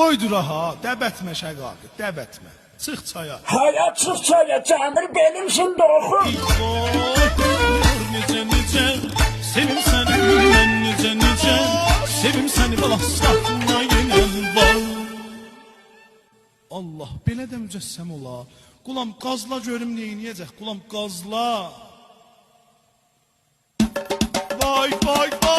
qoydur ha, dəbətmə şəqaqı, dəbətmə. Çıx çaya. Hayat çıx çaya, Cəmil benim şimdi oxu. Necə, sevim səni, mən necə, sevim səni, balasaqma yenəm var. Allah, belə də mücəssəm ola. Qulam, qazla görüm neyiniyəcək, qulam, qazla. Vay, vay, vay.